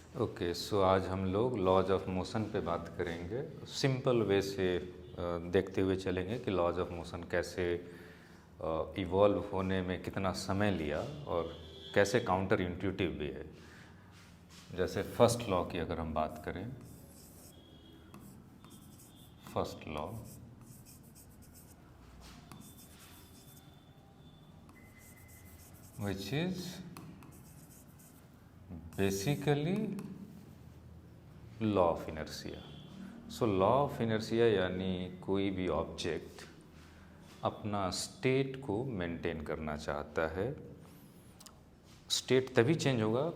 Okay, सो आज हम लोग लॉज ऑफ मोशन पे बात करेंगे। सिंपल वे से देखते हुए चलेंगे कि लॉज ऑफ मोशन कैसे इवॉल्व होने में कितना समय लिया और कैसे काउंटर इंट्यूटिव भी है। जैसे फर्स्ट लॉ की अगर हम बात करें, first law which is basically law of inertia. So law of inertia यानी कोई भी ऑब्जेक्ट अपना स्टेट को मेंटेन करना चाहता है। स्टेट तभी चेंज होगा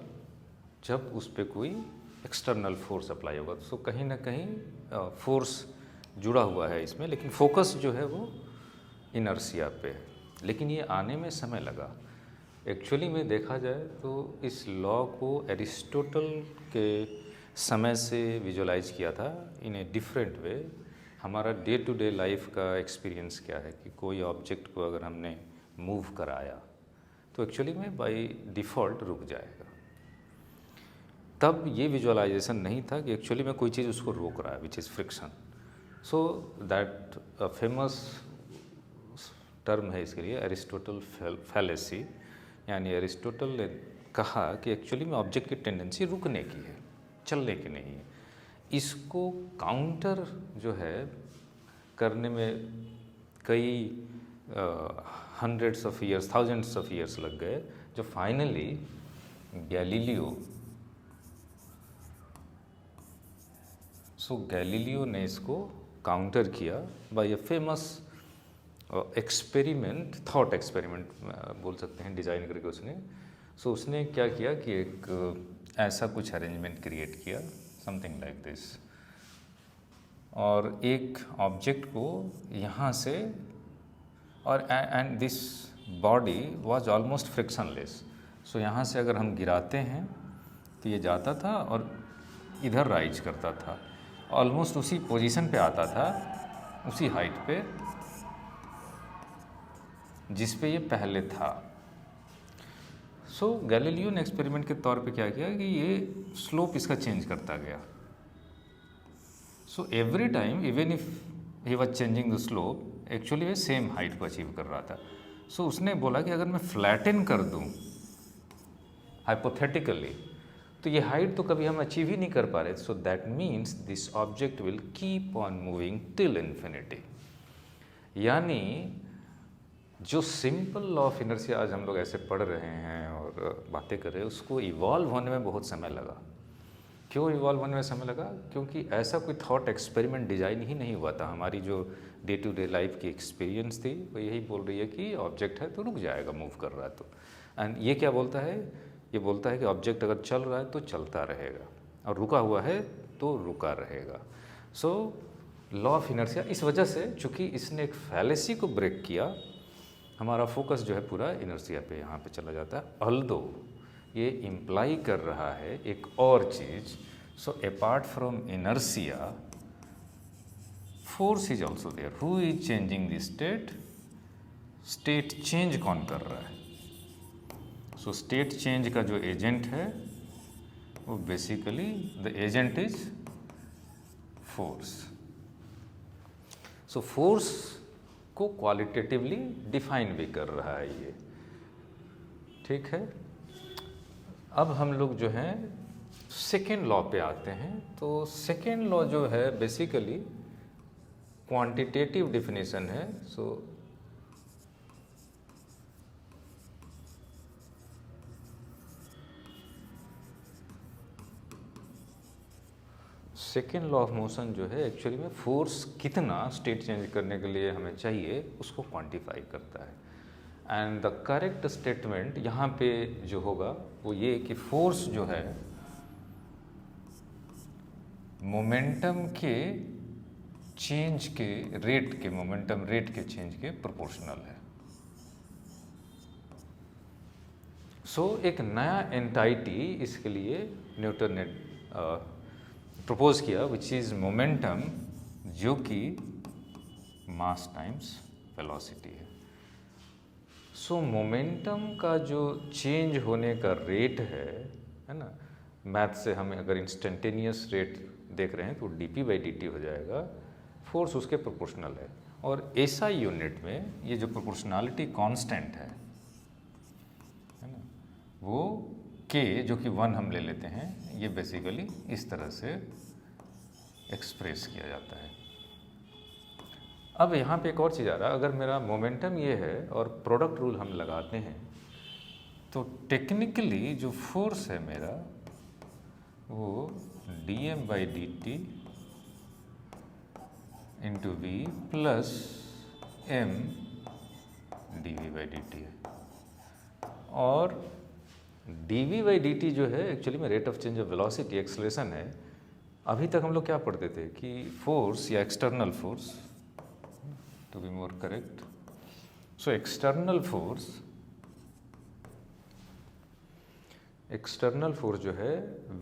जब उस पर कोई एक्सटर्नल फोर्स अप्लाई होगा। सो कहीं ना कहीं फोर्स जुड़ा हुआ है इसमें, लेकिन फोकस जो है वो इनर्शिया पे है। लेकिन ये आने में समय लगा। एक्चुअली में देखा जाए तो इस लॉ को एरिस्टोटल के समय से विजुलाइज किया था इन ए डिफरेंट वे। हमारा डे टू डे लाइफ का एक्सपीरियंस क्या है कि कोई ऑब्जेक्ट को अगर हमने मूव कराया तो एक्चुअली में बाय डिफ़ॉल्ट रुक जाएगा। तब ये विजुअलाइजेशन नहीं था कि एक्चुअली में कोई चीज़ उसको रोक रहा है, which is friction. So that famous term है इसके लिए, एरिस्टोटल फैलेसी। यानी एरिस्टोटल ने कहा कि एक्चुअली में ऑब्जेक्ट की टेंडेंसी रुकने की है, चलने की नहीं है। इसको काउंटर जो है करने में कई hundreds of years, thousands of years लग गए, जो फाइनली गैलीलियो ने इसको काउंटर किया by a famous experiment, thought experiment बोल सकते हैं, डिज़ाइन करके उसने। उसने क्या किया कि एक ऐसा कुछ अरेंजमेंट क्रिएट किया, समथिंग लाइक दिस, और एक ऑब्जेक्ट को यहाँ से, और and this body was almost frictionless. यहाँ से अगर हम गिराते हैं तो ये जाता था और इधर राइज करता था, ऑलमोस्ट उसी पोजीशन पे आता था, उसी हाइट पे जिस पे ये पहले था। गैलीलियो ने एक्सपेरिमेंट के तौर पे क्या किया कि ये स्लोप इसका चेंज करता गया। Every time even if he was changing the slope, actually ये सेम हाइट को अचीव कर रहा था। उसने बोला कि अगर मैं फ्लैटन कर दूं हाइपोथेटिकली, तो ये हाइट तो कभी हम अचीव ही नहीं कर पा रहे। That means this object will keep on moving till infinity. यानी जो सिंपल लॉ ऑफ इनर्शिया आज हम लोग ऐसे पढ़ रहे हैं और बातें कर रहे हैं, उसको इवॉल्व होने में बहुत समय लगा। क्यों इवॉल्व होने में समय लगा? क्योंकि ऐसा कोई थॉट एक्सपेरिमेंट डिज़ाइन ही नहीं हुआ था। हमारी जो डे टू डे लाइफ की एक्सपीरियंस थी वो यही बोल रही है कि ऑब्जेक्ट है तो रुक जाएगा, मूव कर रहा है तो। एंड ये क्या बोलता है? ये बोलता है कि ऑब्जेक्ट अगर चल रहा है तो चलता रहेगा और रुका हुआ है तो रुका रहेगा। लॉ ऑफ इनर्शिया इस वजह से, चूँकि इसने एक फैलेसी को ब्रेक किया, हमारा फोकस जो है पूरा इनर्शिया पे यहाँ पे चला जाता है। ऑल्दो ये इम्प्लाई कर रहा है एक और चीज़। Apart from inertia, force is also there. Who is changing the state? State change कौन कर रहा है? स्टेट चेंज का जो एजेंट है वो basically the agent is force. Force को क्वालिटेटिवली डिफाइन भी कर रहा है ये, ठीक है। अब हम लोग जो हैं सेकेंड लॉ पे आते हैं। सेकेंड लॉ जो है बेसिकली क्वांटिटेटिव डिफिनेशन है। सेकेंड लॉ ऑफ मोशन जो है एक्चुअली में फोर्स कितना स्टेट चेंज करने के लिए हमें चाहिए उसको क्वांटिफाई करता है। एंड द करेक्ट स्टेटमेंट यहाँ पे जो होगा वो ये कि फोर्स जो है मोमेंटम के चेंज के रेट के, मोमेंटम रेट के चेंज के प्रोपोर्शनल है। एक नया एंटाइटी इसके लिए न्यूटन ने प्रपोज किया, विच इज़ मोमेंटम, जो कि मास टाइम्स वेलोसिटी है। मोमेंटम का जो चेंज होने का रेट है ना, मैथ से हम अगर इंस्टेंटेनियस रेट देख रहे हैं तो dp/dt हो जाएगा, फोर्स उसके प्रोपोर्शनल है। और SI यूनिट में ये जो प्रोपोर्शनलिटी कांस्टेंट है ना, वो K जो कि 1 हम ले लेते हैं, ये बेसिकली इस तरह से एक्सप्रेस किया जाता है। अब यहाँ पे एक और चीज़ आ रहा है, अगर मेरा मोमेंटम ये है और प्रोडक्ट रूल हम लगाते हैं तो टेक्निकली जो फोर्स है मेरा वो dm/dt into v plus m dv/dt है। और dv/dt जो है एक्चुअली में rate of change of velocity, acceleration है। अभी तक हम लोग क्या पढ़ते थे कि फोर्स या external force, to be more correct, so external force जो है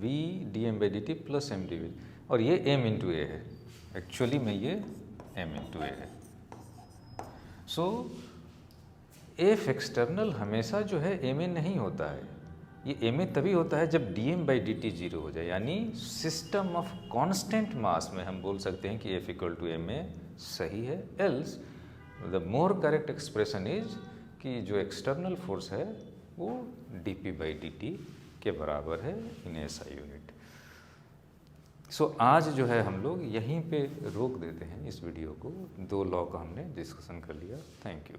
v dm/dt plus m dv, और ये m इंटू a है, एक्चुअली में ये m इंटू a है। सो F एक्सटर्नल हमेशा जो है ma नहीं होता है, ये ma तभी होता है जब dm/dt 0 हो जाए, यानी सिस्टम ऑफ कांस्टेंट मास में हम बोल सकते हैं कि F इक्वल टू ma सही है। Else the more correct expression is कि जो एक्सटर्नल फोर्स है वो dp/dt के बराबर है इन SI यूनिट। सो आज जो है हम लोग यहीं पे रोक देते हैं इस वीडियो को, 2 लॉ का हमने डिस्कशन कर लिया। Thank you.